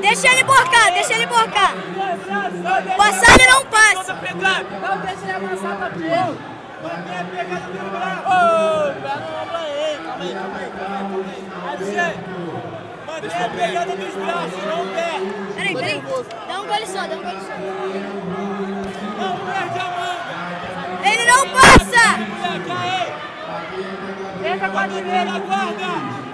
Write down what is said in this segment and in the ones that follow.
Deixa ele borcar, deixa ele borcar. Passar ele não passa. Não deixa ele avançar pra pelo. Mantém a pegada do braço. Ô, pega o ombro aí. Calma aí. Aí, Michele. Mantém a pegada dos braços, não perde. Peraí. Dá um gole só, Não perde a manga. Ele não passa. Moleque, aí. Entra com a direita, guarda.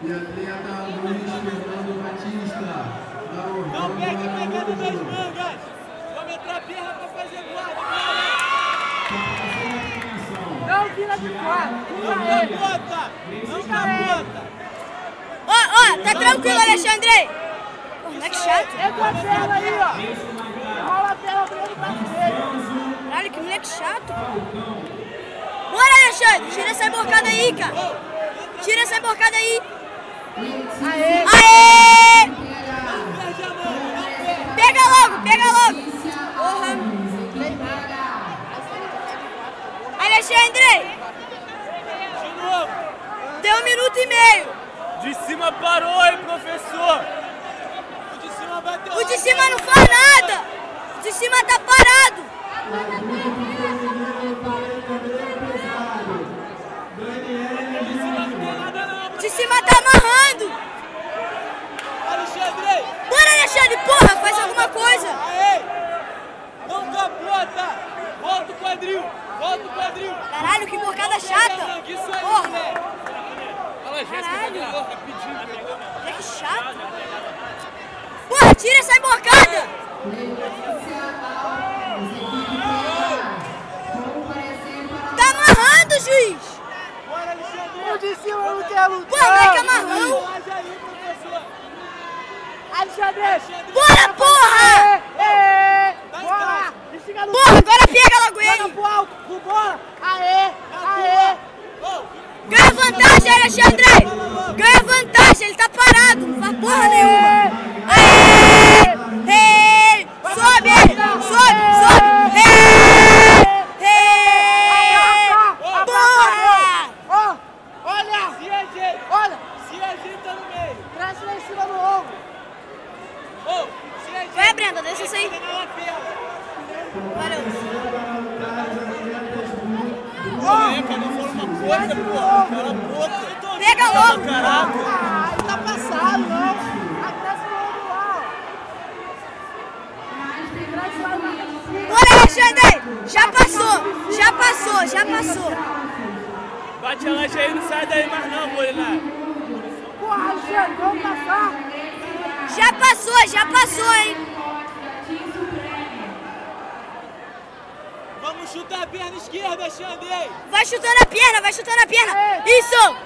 E atleta Luiz Fernando Batista. Não perde a pegada das mangas. Vamos entrar a perna pra fazer guarda. Não vira de quatro. Não capota. Ó, tá tranquilo, Alexandre. Pô, moleque chato. Entra a perna aí, ó. Rola a perna pra ele pra frente. Caralho, que moleque chato. Bora, Alexandre. Tira essa embocada aí, cara. Tira essa embocada aí. Aê! Aê! Pega logo. Porra. Alexandre. De novo. Deu 1 minuto e meio. De cima parou, hein, professor? O de cima bateu. O de cima não faz nada. O de cima tá parado. O de cima tá amarrando. Alexandre. Bora, Alexandre, porra, faz alguma coisa. Aê! Não capota. Volta o quadril. Caralho, que embocada chata. Isso aí, Porra. moleque. Fala, Caralho. rapidinho. Que chato. Porra, tira essa embocada. Tá amarrando, juiz. Bora, Alexandre. O de cima não quer lutar. Pô, moleque amarrão. Alexandre. Bora, porra. Bora. Porra, agora pega logo ele. Pro alto. Bora. Aê. Ganha vantagem, Alexandre. Ganha vantagem, ele tá parado. Não faz porra nenhuma. Aê. Sobe ele. Sobe. Porra. Olha. Se ajeita no meio. Traz lá em cima do ombro. Vai, Brenda, deixa isso aí. Valeu. Pega logo. Ele tá passado, não. Traz o ombro lá. Bora, Alexandre. Já passou. Bate a laje aí, não sai daí mais não, Morená. Porra, Alexandre, vamos passar. Já passou, hein. Vamos chutar a perna esquerda, Alexandre. Vai chutando a perna. Isso.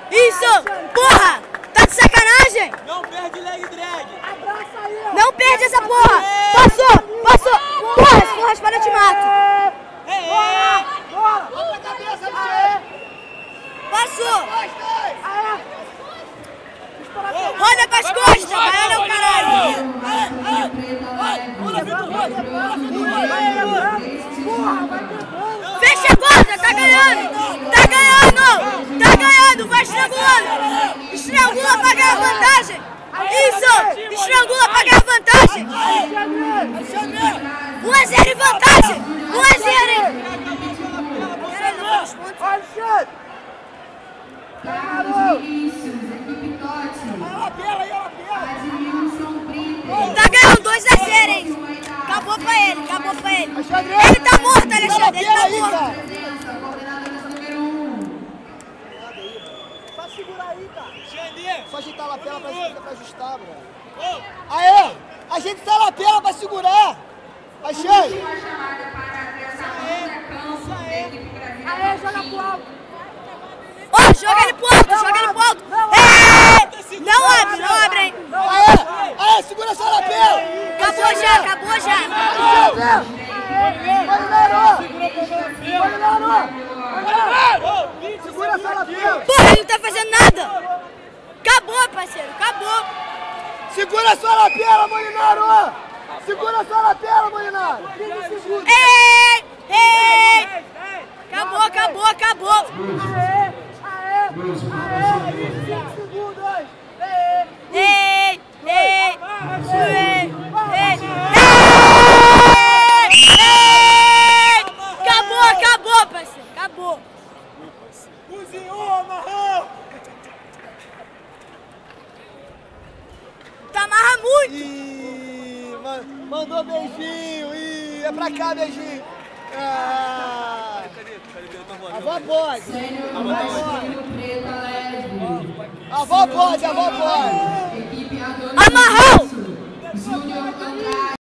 Porra, tá de sacanagem. Não perde leg drag. Abraça aí, ó. Não perde essa porra. Passou. Porra, se for raspar eu te mato. Bora. Bota a cabeça, Alexandre. Passou. Roda pras costas, vai não, caralho. Fecha a corda, tá ganhando, vai estrangulando. Estrangula pra ganhar vantagem. Isso, estrangula pra ganhar vantagem. 1-0 em vantagem, 1-0, hein. Caralho, não faz pontos. Tá ganhando 2-0, hein? Acabou pra ele. Ele tá morto, Alexandre, ele tá morto. Só segurar aí, cara. Só agitar a lapela pra ajustar, bro. Aê! A gente tá a lapela pra segurar! Achei! Aê, joga pro alto. Ó, joga ele pro alto. Não abre, hein? Aê! Segura essa lapela! Acabou já. Segura essa lapela! Porra, ele não tá fazendo nada! Acabou, parceiro, acabou! Segura sua lapela, Molinaro! Segura sua lapela, Molinaro! 15 segundos! Ei! Ei! Acabou, acabou, acabou! 5 segundos! Ei! Ei! Ei! Acabou, acabou, parceiro, acabou! Cozinhou, amarrou! Tu amarra muito! Ih, mandou beijinho! Ih, é pra cá, beijinho! Ah, a avó pode! A avó pode! Amarrou!